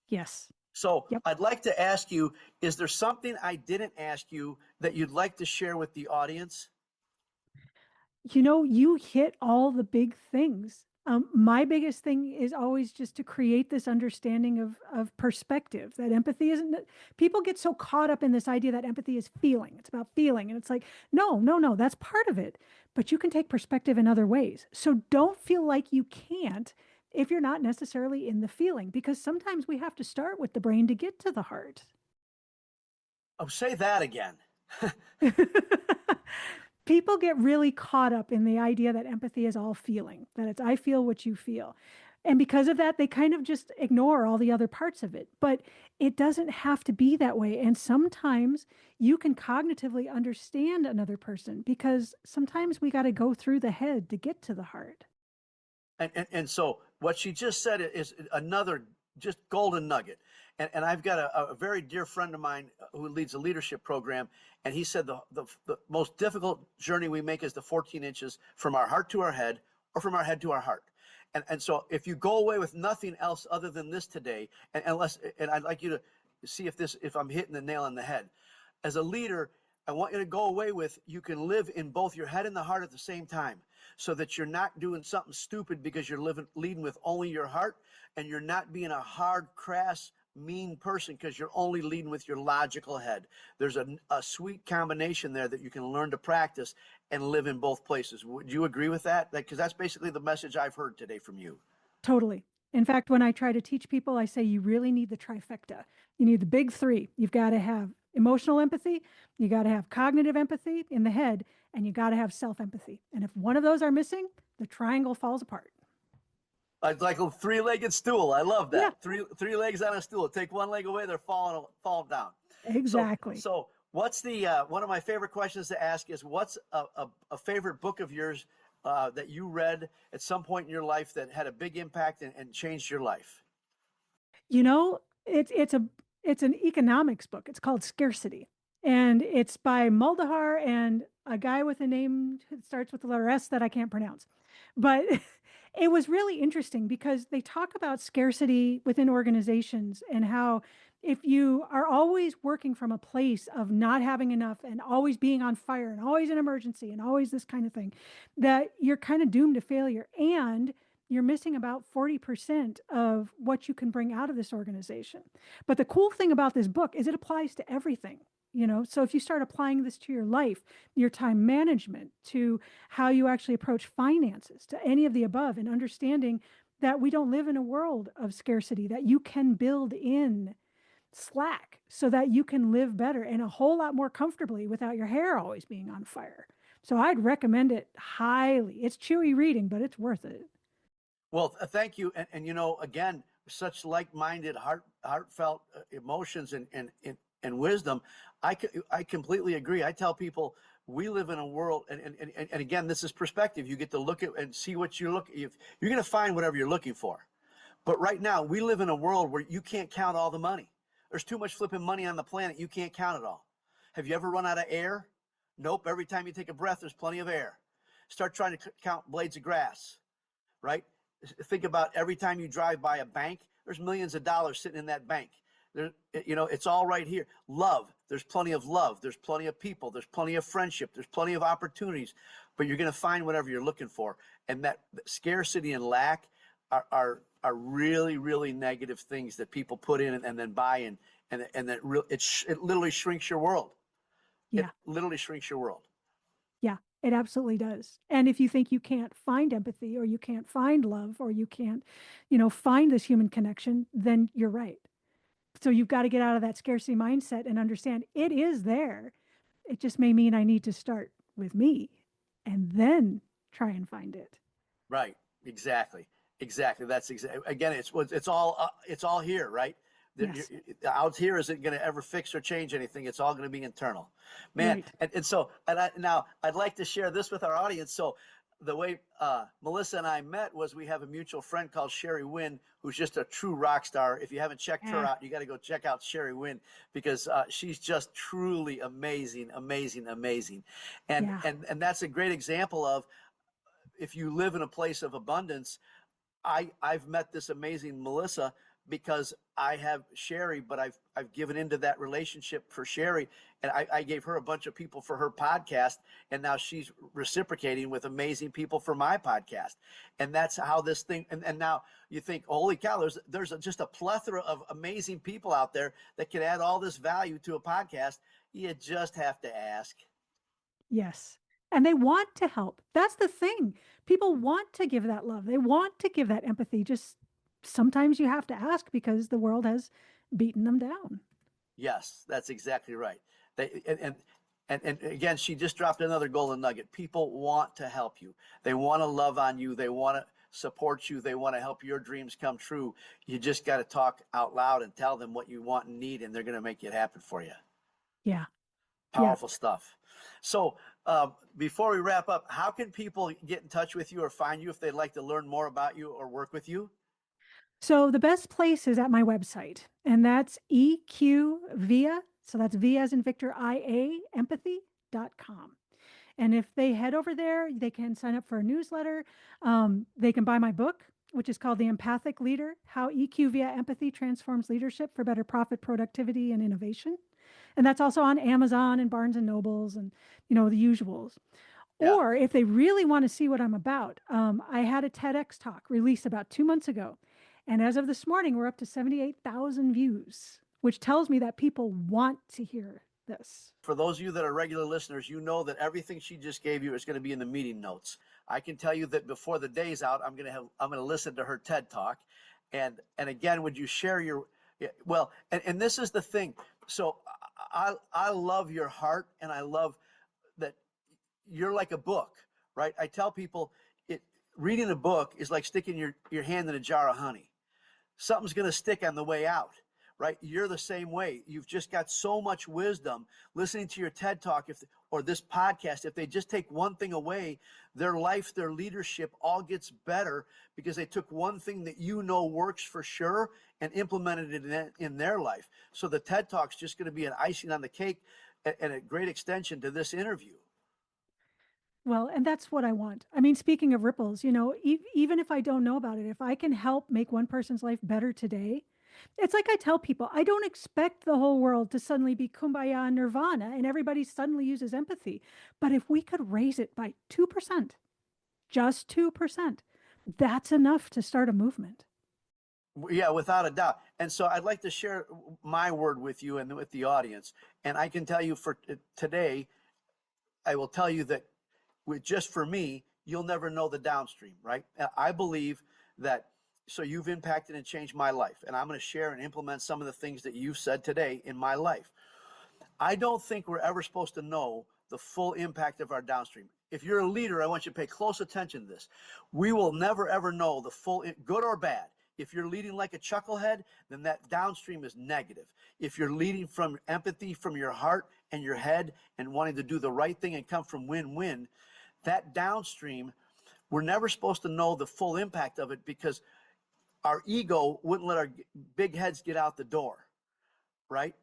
Yes. So yep. I'd like to ask you, is there something I didn't ask you that you'd like to share with the audience? You hit all the big things. My biggest thing is always just to create this understanding of perspective, that empathy isn't, people get so caught up in this idea that empathy is feeling. It's about feeling. And it's like, no, that's part of it. But you can take perspective in other ways. So don't feel like you can't if you're not necessarily in the feeling, because sometimes we have to start with the brain to get to the heart. Oh, say that again. People get really caught up in the idea that empathy is all feeling, that it's I feel what you feel. And because of that, they kind of just ignore all the other parts of it. But it doesn't have to be that way. And sometimes you can cognitively understand another person because sometimes we got to go through the head to get to the heart. And so what she just said is another just golden nugget. And I've got a very dear friend of mine who leads a leadership program, and he said the most difficult journey we make is the 14 inches from our heart to our head or from our head to our heart. And so if you go away with nothing else other than this today, and I'd like you to see if I'm hitting the nail on the head. As a leader, I want you to go away with you can live in both your head and the heart at the same time, so that you're not doing something stupid because you're leading with only your heart, and you're not being a hard, crass, mean person because you're only leading with your logical head. There's a sweet combination there that you can learn to practice and live in both places. Would you agree with that? Because that's basically the message I've heard today from you. Totally. In fact, when I try to teach people, I say you really need the trifecta. You need the big three. You've got to have emotional empathy, you got to have cognitive empathy in the head, and you got to have self-empathy. And if one of those are missing, the triangle falls apart. Like a three-legged stool. I love Yeah, that. Three legs on a stool. Take one leg away, they're falling down. exactly. So what's the one of my favorite questions to ask is what's a favorite book of yours that you read at some point in your life that had a big impact and changed your life? You know, it's an economics book. It's called Scarcity, and it's by Muldahar and a guy with a name that starts with the letter S that I can't pronounce. But it was really interesting because they talk about scarcity within organizations and how if you are always working from a place of not having enough and always being on fire and always an emergency and always this kind of thing, that you're kind of doomed to failure. And you're missing about 40% of what you can bring out of this organization. But the cool thing about this book is it applies to everything. So if you start applying this to your life, your time management, to how you actually approach finances, to any of the above, and understanding that we don't live in a world of scarcity, that you can build in slack so that you can live better and a whole lot more comfortably without your hair always being on fire. So I'd recommend it highly. It's chewy reading, but it's worth it. Well, thank you. And again, such like-minded, heartfelt emotions and wisdom. I completely agree. I tell people we live in a world, and again, this is perspective. You get to look at and see what you're looking. You're going to find whatever you're looking for. But right now, we live in a world where you can't count all the money. There's too much flipping money on the planet. You can't count it all. Have you ever run out of air? Nope. Every time you take a breath, there's plenty of air. Start trying to count blades of grass, right? Think about every time you drive by a bank, there's millions of dollars sitting in that bank. It's all right here. Love, there's plenty of love. There's plenty of people. There's plenty of friendship. There's plenty of opportunities, but you're going to find whatever you're looking for. And that scarcity and lack are really, really negative things that people put in and then buy in. And that it literally shrinks your world. Yeah. It literally shrinks your world. Yeah, it absolutely does. And if you think you can't find empathy or you can't find love or you can't, find this human connection, then you're right. So you've got to get out of that scarcity mindset and understand it is there. It just may mean I need to start with me and then try and find it. Right. Exactly. That's again, it's all here, right? Yes. Out here isn't going to ever fix or change anything. It's all going to be internal, man. Right. Now I'd like to share this with our audience. So the way Melissa and I met was we have a mutual friend called Sherry Wynn, who's just a true rock star. If you haven't checked her out, you got to go check out Sherry Wynn because she's just truly amazing. And that's a great example of if you live in a place of abundance. I've met this amazing Melissa because I have Sherry, but I've given into that relationship for Sherry, and I gave her a bunch of people for her podcast, and now she's reciprocating with amazing people for my podcast, and that's how this thing. And now you think, holy cow, there's just a plethora of amazing people out there that can add all this value to a podcast. You just have to ask. Yes. And they want to help. That's the thing. People want to give that love. They want to give that empathy. Just sometimes you have to ask because the world has beaten them down. Yes, that's exactly right. And again, she just dropped another golden nugget. People want to help you. They want to love on you. They want to support you. They want to help your dreams come true. You just got to talk out loud and tell them what you want and need, and they're going to make it happen for you. Yeah. Powerful stuff. So before we wrap up, how can people get in touch with you or find you if they'd like to learn more about you or work with you? So the best place is at my website, and that's EQVIA. So that's V as in Victor, IA, empathy.com. And if they head over there, they can sign up for a newsletter. They can buy my book, which is called The Empathic Leader, How EQ via Empathy Transforms Leadership for Better Profit, Productivity, and Innovation. And that's also on Amazon and Barnes and Nobles and, the usuals. Yeah. Or if they really want to see what I'm about, I had a TEDx talk released about 2 months ago. And as of this morning, we're up to 78,000 views, which tells me that people want to hear this. For those of you that are regular listeners, you know that everything she just gave you is going to be in the meeting notes. I can tell you that before the day's out, I'm going to listen to her TED talk. And again, would you share and this is the thing. So I love your heart, and I love that you're like a book, right? I tell people reading a book is like sticking your hand in a jar of honey. Something's going to stick on the way out, right? You're the same way. You've just got so much wisdom listening to your TED Talk or this podcast. If they just take one thing away, their life, their leadership all gets better because they took one thing that works for sure and implemented it in their life. So the TED Talk's just going to be an icing on the cake and a great extension to this interview. Well, and that's what I want. I mean, speaking of ripples, even if I don't know about it, if I can help make one person's life better today, it's like I tell people, I don't expect the whole world to suddenly be kumbaya and nirvana and everybody suddenly uses empathy. But if we could raise it by 2%, just 2%, that's enough to start a movement. Yeah, without a doubt. And so I'd like to share my word with you and with the audience. And I can tell you for today, I will tell you that just for me, you'll never know the downstream, right? I believe that, so you've impacted and changed my life, and I'm going to share and implement some of the things that you've said today in my life. I don't think we're ever supposed to know the full impact of our downstream. If you're a leader, I want you to pay close attention to this. We will never ever know the full, good or bad. If you're leading like a chucklehead, then that downstream is negative. If you're leading from empathy from your heart and your head and wanting to do the right thing and come from win-win, that downstream, we're never supposed to know the full impact of it because our ego wouldn't let our big heads get out the door, right?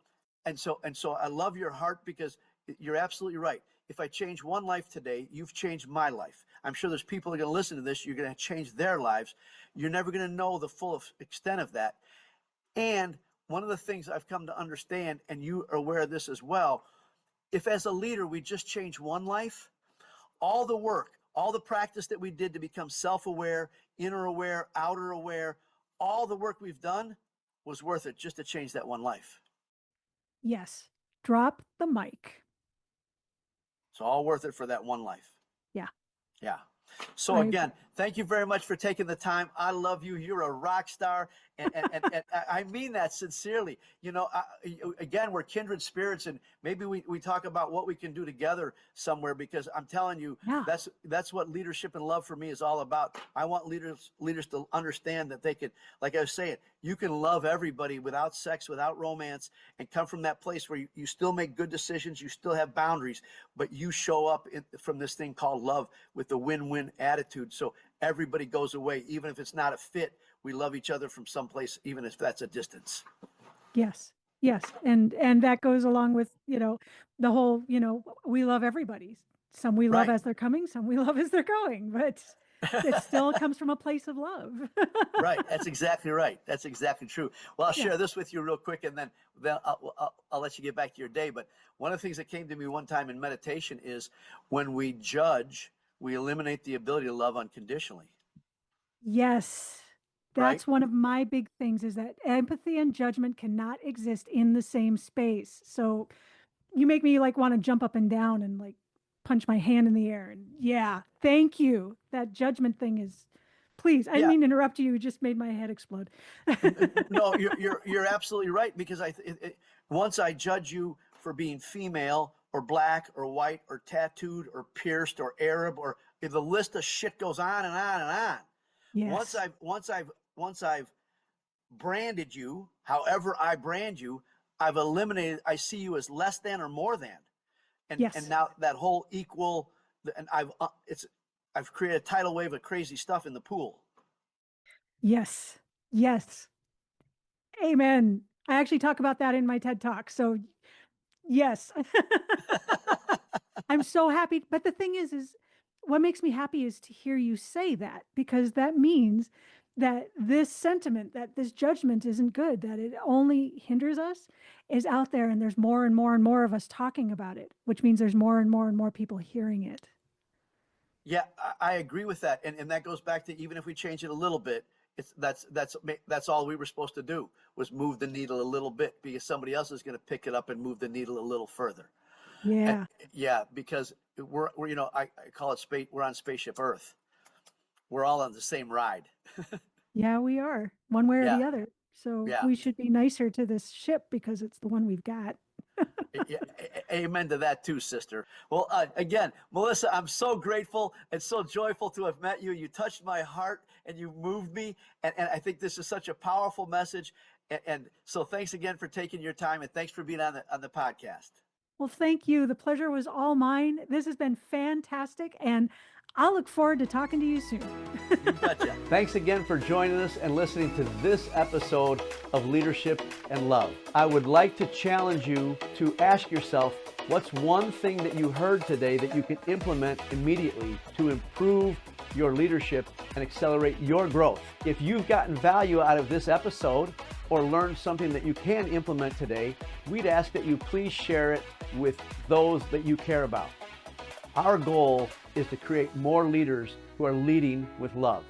And so I love your heart because you're absolutely right. If I change one life today, you've changed my life. I'm sure there's people that are going to listen to this. You're going to change their lives. You're never going to know the full extent of that. And one of the things I've come to understand, and you are aware of this as well, if as a leader we just change one life, all the work, all the practice that we did to become self-aware, inner aware, outer aware, all the work we've done was worth it just to change that one life. Yes. Drop the mic. It's all worth it for that one life. Yeah. Yeah. So again, thank you very much for taking the time. I love you. You're a rock star. And I mean that sincerely. Again, we're kindred spirits, and maybe we talk about what we can do together somewhere, because I'm telling you, that's what leadership and love for me is all about. I want leaders to understand that they can, like I was saying, you can love everybody without sex, without romance, and come from that place where you still make good decisions, you still have boundaries, but you show up from this thing called love with the win-win attitude. So everybody goes away, even if it's not a fit. We love each other from someplace, even if that's a distance. Yes. Yes. And that goes along with, the whole, we love everybody. Some we love as they're coming, some we love as they're going, but it still comes from a place of love. Right. That's exactly right. That's exactly true. Well, I'll share this with you real quick, and then I'll let you get back to your day. But one of the things that came to me one time in meditation is when we judge, we eliminate the ability to love unconditionally. Yes. That's one of my big things, is that empathy and judgment cannot exist in the same space. So you make me want to jump up and down and punch my hand in the air. And thank you. That judgment thing is, please, I didn't mean to interrupt you. You just made my head explode. No, you're absolutely right, because once I judge you for being female or black or white or tattooed or pierced or Arab, or if the list of shit goes on and on and on. Yes. Once I've branded you, however I brand you, I've eliminated. I see you as less than or more than, and now that whole equal, and I've created a tidal wave of crazy stuff in the pool. Yes. Yes. Amen. I actually talk about that in my TED Talk. So yes, I'm so happy. But the thing is what makes me happy is to hear you say that, because that means that this sentiment, that this judgment isn't good, that it only hinders us, is out there. And there's more and more and more of us talking about it, which means there's more and more and more people hearing it. Yeah, I agree with that. And that goes back to, even if we change it a little bit, that's all we were supposed to do, was move the needle a little bit, because somebody else is going to pick it up and move the needle a little further. Yeah. Because we're I call it we're on spaceship Earth. We're all on the same ride. Yeah, we are, one way or the other. So we should be nicer to this ship because it's the one we've got. Yeah, amen to that too, sister. Well, again, Melissa, I'm so grateful and so joyful to have met you. You touched my heart and you moved me. And I think this is such a powerful message. And so thanks again for taking your time, and thanks for being on the podcast. Well, thank you. The pleasure was all mine. This has been fantastic, and I'll look forward to talking to you soon. You betcha. Thanks again for joining us and listening to this episode of Leadership and Love. I would like to challenge you to ask yourself, what's one thing that you heard today that you can implement immediately to improve your leadership and accelerate your growth? If you've gotten value out of this episode or learned something that you can implement today, we'd ask that you please share it with those that you care about. Our goal is to create more leaders who are leading with love.